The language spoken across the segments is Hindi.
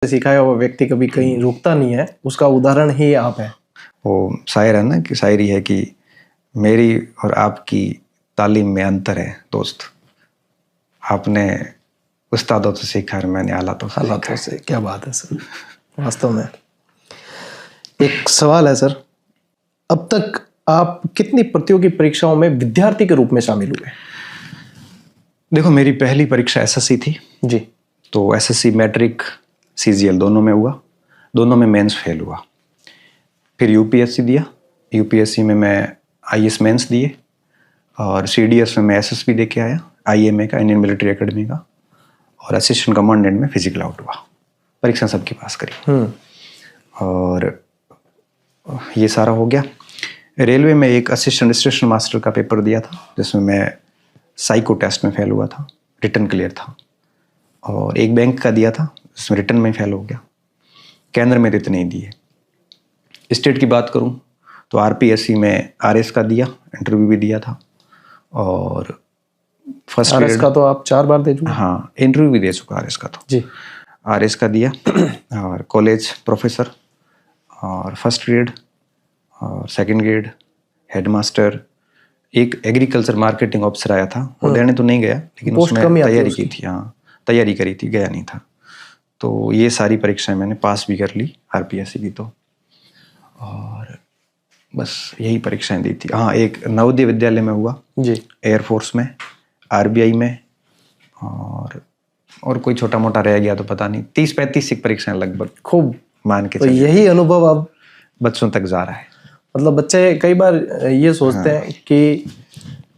सिखाया हुआ व्यक्ति कभी कहीं रुकता नहीं है, उसका उदाहरण ही आप है। वो शायर है ना कि शायरी है कि मेरी और आपकी तालीम में अंतर है दोस्त, आपने उस्तादों से सीखा है, मैंने हालातों से। क्या बात है सर, वास्तव में। एक सवाल है सर, अब तक आप कितनी प्रतियोगी परीक्षाओं में विद्यार्थी के रूप में शामिल हुए? देखो, मेरी पहली परीक्षा एसएससी थी जी। तो एसएससी मैट्रिक सीजीएल दोनों में हुआ, दोनों में मेंस फेल हुआ। फिर यूपीएससी दिया, यूपीएससी में मैं आईएएस मेंस दिए, और सीडीएस में मैं एसएसबी दे के आया, आईएमए का, इंडियन मिलिट्री एकेडमी का, और असिस्टेंट कमांडेंट में फिजिकल आउट हुआ। परीक्षा सबकी पास करी और ये सारा हो गया। रेलवे में एक असिस्टेंट स्टेशन मास्टर का पेपर दिया था, जिसमें मैं साइको टेस्ट में फेल हुआ था, रिटर्न क्लियर था। और एक बैंक का दिया था, जिसमें रिटर्न में फेल हो गया। केंद्र में तो इतने ही दिए। स्टेट की बात करूं तो आरपीएससी में आरएस का दिया, इंटरव्यू भी दिया था, और फर्स्ट आरएस का तो आप 4 बार दे चुके? हाँ, इंटरव्यू भी दे चुका आरएस का तो जी। आरएस का दिया और कॉलेज प्रोफेसर, और फर्स्ट ग्रेड, और सेकंड ग्रेड, हेडमास्टर। एक एग्रीकल्चर मार्केटिंग ऑफिसर आया था, वो देने तो नहीं गया, लेकिन उसमें तैयारी की थी। हाँ, तैयारी करी थी, गया नहीं था। तो ये सारी परीक्षाएं मैंने पास भी कर ली आरपीएससी की तो, और बस यही परीक्षाएं दी थी। हाँ, एक नवोदय विद्यालय में हुआ जी, एयरफोर्स में, आरबीआई में, और कोई छोटा मोटा रह गया तो पता नहीं। 30-35 परीक्षाएं लगभग खूब मान के तो चलिए। यही अनुभव अब बच्चों तक जा रहा है। मतलब बच्चे कई बार ये सोचते हैं कि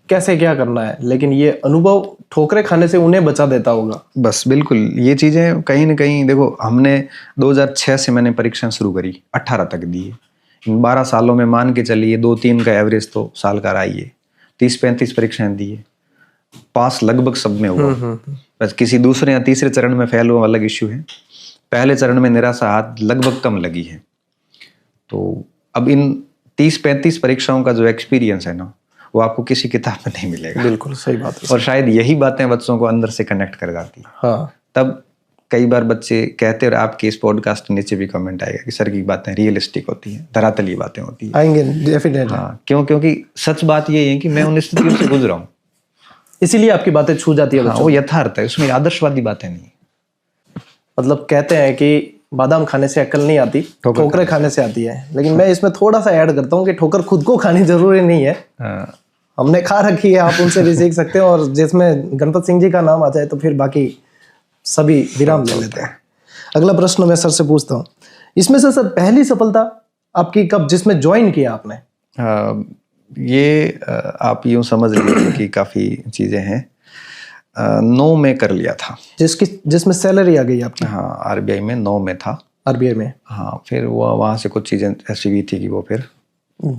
कैसे क्या करना है, लेकिन ये अनुभव ठोकरे खाने से उन्हें बचा देता होगा। बस बिल्कुल, ये चीज़ें कहीं ना कहीं देखो, हमने 2006 से मैंने परीक्षाएं शुरू करी, 18 तक दी है। इन 12 सालों में मान के चलिए 2-3 का एवरेज तो साल का रहा ही है। 30-35 परीक्षाएं दी है, पास लगभग सब में हुआ। बस किसी दूसरे या तीसरे चरण में फेल हुआ अलग इश्यू है, पहले चरण में निराशा हाथ लगभग कम लगी है। तो अब इन 30-35 परीक्षाओं का जो एक्सपीरियंस है ना, वो आपको किसी किताब में नहीं मिलेगा। बिल्कुल सही बात है। और शायद यही बातें बच्चों को अंदर से कनेक्ट कर जाती है। हाँ। तब कई बार बच्चे कहते, और आपके इस पॉडकास्ट के नीचे भी कमेंट आएगा कि सर की बातें रियलिस्टिक होती हैं, धरातली बातें होती हैं। आएंगे डेफिनेटली। हाँ, क्योंकि सच बात ये है कि मैं उन स्थितियों से गुजरा हूँ, इसीलिए आपकी बातें छू जाती है। हाँ, वो यथार्थ है, उसमें आदर्शवादी बातें नहीं। मतलब कहते हैं कि बादाम खाने से अक्ल नहीं आती, ठोकरें खाने से आती है। लेकिन मैं इसमें थोड़ा सा ऐड करता हूँ कि ठोकर खुद को खानी जरूरी नहीं है। हाँ। हमने खा रखी है, आप उनसे भी सीख सकते हैं। और जिसमें गणपत सिंह जी का नाम आ जाए तो फिर बाकी सभी विराम ले लेते हैं। अगला प्रश्न मैं सर से पूछता हूँ, इसमें से सर पहली सफलता आपकी कब, जिसमें ज्वाइन किया आपने? ये आप यूं समझ लीजिए कि काफी चीजें हैं। 9 में कर लिया था, जिसमें सैलरी आ गई आपकी? हाँ, आरबीआई में 9 में था। आरबीआई में, हाँ। फिर वो वहाँ से कुछ चीजें ऐसी भी थी कि वो फिर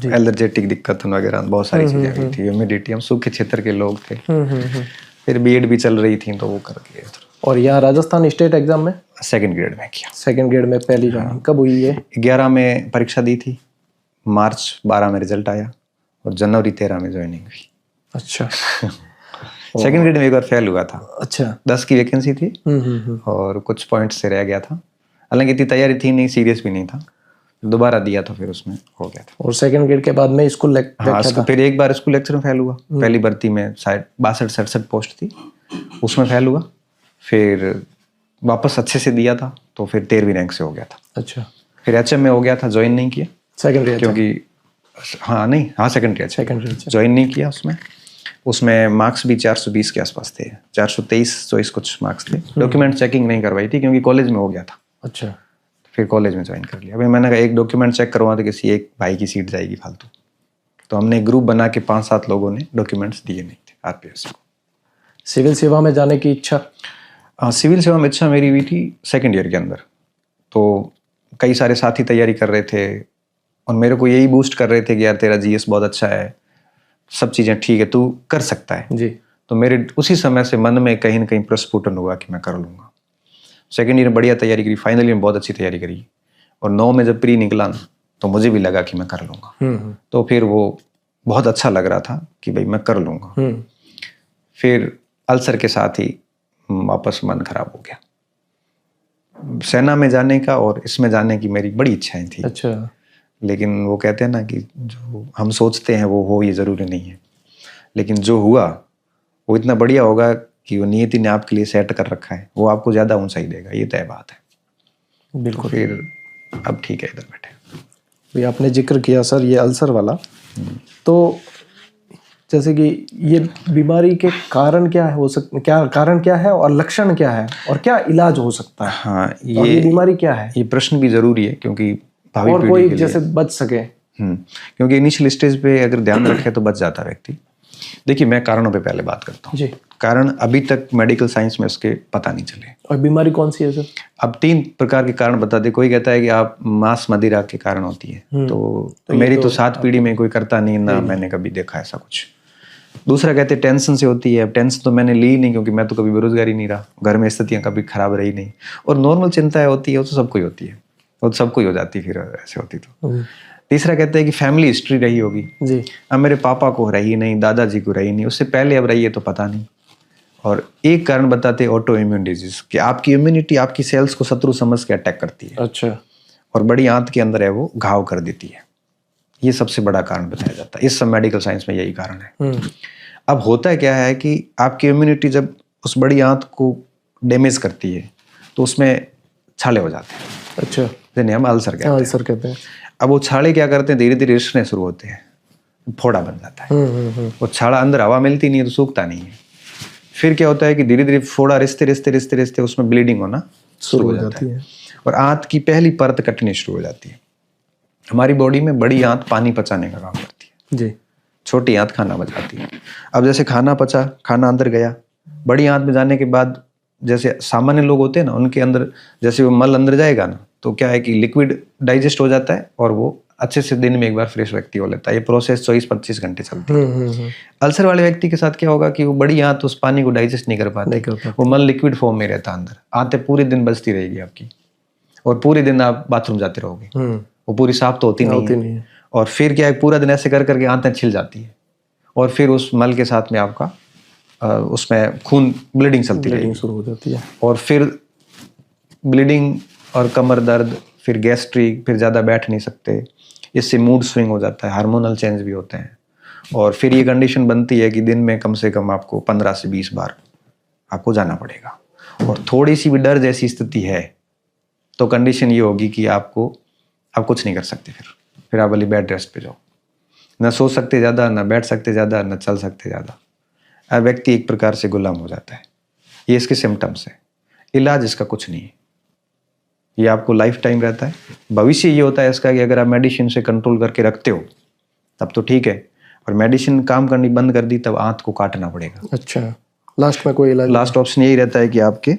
एलर्जेटिक दिक्कत वगैरह बहुत सारी चीजें हुई थी, ह्यूमिडिटी, हम सूखे क्षेत्र के लोग थे। फिर बीएड भी चल रही थी तो वो कर दिए। और यहाँ राजस्थान स्टेट एग्जाम में सेकंड ग्रेड में किया। सेकंड ग्रेड में पहली ज्वाइनिंग कब हुई है? 11 में परीक्षा दी थी, मार्च 12 में रिजल्ट आया, और जनवरी 13 में ज्वाइनिंग हुई। अच्छा। सेकंड ग्रेड में एक बार फेल हुआ था। अच्छा। 10 की वैकेंसी थी और कुछ पॉइंट से रह गया था, हालांकि इतनी तैयारी थी नहीं, सीरियस भी नहीं था। दोबारा दिया तो फिर उसमें हो गया था। और सेकंड ग्रेड के बाद में स्कूल हाँ, फिर एक बार स्कूल लेक्चर में फेल हुआ। पहली भर्ती में शायद 62-67 पोस्ट थी, उसमें फेल हुआ। फिर वापस अच्छे से दिया था तो फिर 13वीं रैंक से हो गया था। अच्छा। फिर एचएम में हो गया था, ज्वाइन नहीं किया सेकंड ग्रेड, क्योंकि सेकंड ग्रेड ज्वाइन नहीं किया। उसमें मार्क्स भी 420 के आसपास थे, 423 कुछ मार्क्स थे। डॉक्यूमेंट चेकिंग नहीं करवाई थी क्योंकि कॉलेज में हो गया था। अच्छा। फिर कॉलेज में ज्वाइन कर लिया। अभी मैंने कहा एक डॉक्यूमेंट चेक करवा तो किसी एक भाई की सीट जाएगी फालतू, तो हमने ग्रुप बना के 5-7 लोगों ने डॉक्यूमेंट्स दिए नहीं थे आरपीएस को। सिविल सेवा में जाने की इच्छा? सिविल सेवा में इच्छा मेरी हुई थी सेकंड ईयर के अंदर। तो कई सारे साथी तैयारी कर रहे थे और मेरे को यही बूस्ट कर रहे थे कि यार तेरा जीएस बहुत अच्छा है, सब चीज़ें ठीक है, तू कर सकता है जी। तो मेरे उसी समय से मन में कहीं ना कहीं प्रस्फुटन हुआ कि मैं कर लूँगा। सेकेंड ईयर में बढ़िया तैयारी करी, फाइनल ईयर में बहुत अच्छी तैयारी करी, और 9 में जब प्री निकला तो मुझे भी लगा कि मैं कर लूँगा। तो फिर वो बहुत अच्छा लग रहा था कि भाई मैं कर लूँगा। फिर अल्सर के साथ ही वापस मन खराब हो गया। सेना में जाने का और इसमें जाने की मेरी बड़ी इच्छाएं थी, अच्छा। लेकिन वो कहते हैं ना कि जो हम सोचते हैं वो हो, ये ज़रूरी नहीं है। लेकिन जो हुआ वो इतना बढ़िया होगा कि वो नियति ने आपके लिए सेट कर रखा है, वो आपको ज़्यादा ऊंचाई देगा, ये तय बात है। बिल्कुल। तो फिर अब ठीक है, इधर बैठे। भी आपने जिक्र किया सर ये अल्सर वाला, तो जैसे कि ये बीमारी के कारण क्या है, कारण क्या है और लक्षण क्या है और क्या इलाज हो सकता है? हाँ, और ये बीमारी क्या है? ये प्रश्न भी ज़रूरी है क्योंकि भावी और पीढ़ी कोई के लिए। जैसे बच सके। क्योंकि इनिशियल स्टेज पे अगर ध्यान रखे तो बच जाता व्यक्ति। देखिए, मैं कारणों पे पहले बात करता हूँ। जी। कारण अभी तक मेडिकल साइंस में उसके पता नहीं चले। और बीमारी कौन सी है सर? अब 3 प्रकार के कारण बताते। कोई कहता है कि आप मांस मदिरा के कारण होती है, तो मेरी तो 7 पीढ़ी में कोई करता नहीं, ना मैंने कभी देखा ऐसा कुछ। दूसरा कहते हैं टेंशन से होती है। अब टेंशन तो मैंने ली नहीं क्योंकि मैं तो कभी बेरोजगार ही नहीं रहा, घर में स्थितियां कभी खराब रही नहीं। और नॉर्मल चिंताएं होती है, वो तो सबको ही होती है, वो तो सबको ही हो जाती फिर ऐसे होती तो। तीसरा कहते हैं कि फैमिली हिस्ट्री रही होगी। जी। अब मेरे पापा को रही नहीं, दादाजी को रही नहीं, उससे पहले अब रही है तो पता नहीं। और एक कारण बताते हैं ऑटो इम्यून डिजीज, कि आपकी इम्यूनिटी आपकी सेल्स को शत्रु समझ के अटैक करती है। अच्छा। और बड़ी आंत के अंदर है वो घाव कर देती है। ये सबसे बड़ा कारण बताया जाता है। इस सब मेडिकल साइंस में यही कारण है। अब होता क्या है कि आपकी इम्यूनिटी जब उस बड़ी आंत को डैमेज करती है तो उसमें छाले हो जाते हैं। अच्छा। जिन्हें हम अल्सर कहते हैं। अल्सर कहते हैं। अब वो छाले क्या करते हैं, धीरे धीरे रिसने शुरू होते हैं, फोड़ा बन जाता है। वो छाला अंदर हवा मिलती नहीं है तो सूखता नहीं है। फिर क्या होता है कि धीरे धीरे फोड़ा रिश्ते रिश्ते रिश्ते रिश्ते उसमें ब्लीडिंग होना शुरू हो जाती है और आंत की पहली परत कटनी शुरू हो जाती है। हमारी बॉडी में बड़ी आंत पानी पचाने का काम करती है जी। छोटी आंत खाना पचाती है। अब जैसे खाना पचा, खाना अंदर गया, बड़ी आंत में जाने के बाद जैसे सामान्य लोग होते हैं ना, उनके अंदर जैसे वो मल अंदर जाएगा ना तो क्या है कि लिक्विड डाइजेस्ट हो जाता है और वो अच्छे से दिन में एक बार फ्रेश व्यक्ति हो लेता है। ये प्रोसेस 24-25 घंटे चलती है। अल्सर वाले व्यक्ति के साथ क्या होगा कि वो बड़ी आंत उस पानी को डाइजेस्ट नहीं कर पाते, वो मल लिक्विड फॉर्म में रहता अंदर। आंतें पूरे दिन बचती रहेगी आपकी और पूरे दिन आप बाथरूम जाते रहोगे, वो पूरी साफ तो होती नहीं है। और फिर क्या है, पूरा दिन ऐसे कर करके आंतें छिल जाती है और फिर उस मल के साथ में आपका उसमें खून ब्लीडिंग चलती रहेगी, शुरू हो जाती है। और फिर ब्लीडिंग और कमर दर्द, फिर गैस्ट्रिक, फिर ज़्यादा बैठ नहीं सकते, इससे मूड स्विंग हो जाता है, हार्मोनल चेंज भी होते हैं। और फिर ये कंडीशन बनती है कि दिन में कम से कम आपको 15 से 20 बार आपको जाना पड़ेगा। और थोड़ी सी भी डर जैसी स्थिति है तो कंडीशन ये होगी कि आप कुछ नहीं कर सकते, फिर आप वाली बेड रेस्ट पे जाओ, ना सो सकते ज़्यादा, ना बैठ सकते ज़्यादा, ना चल सकते ज़्यादा। अब व्यक्ति एक प्रकार से गुलाम हो जाता है। ये इसके सिम्टम्स है। इलाज इसका कुछ नहीं है, ये आपको लाइफ टाइम रहता है। भविष्य ये होता है इसका कि अगर आप मेडिसिन से कंट्रोल करके रखते हो तब तो ठीक है, और मेडिसिन काम करनी बंद कर दी तब आंत को काटना पड़ेगा। अच्छा, लास्ट में कोई इलाज? लास्ट ऑप्शन यही रहता है कि आपके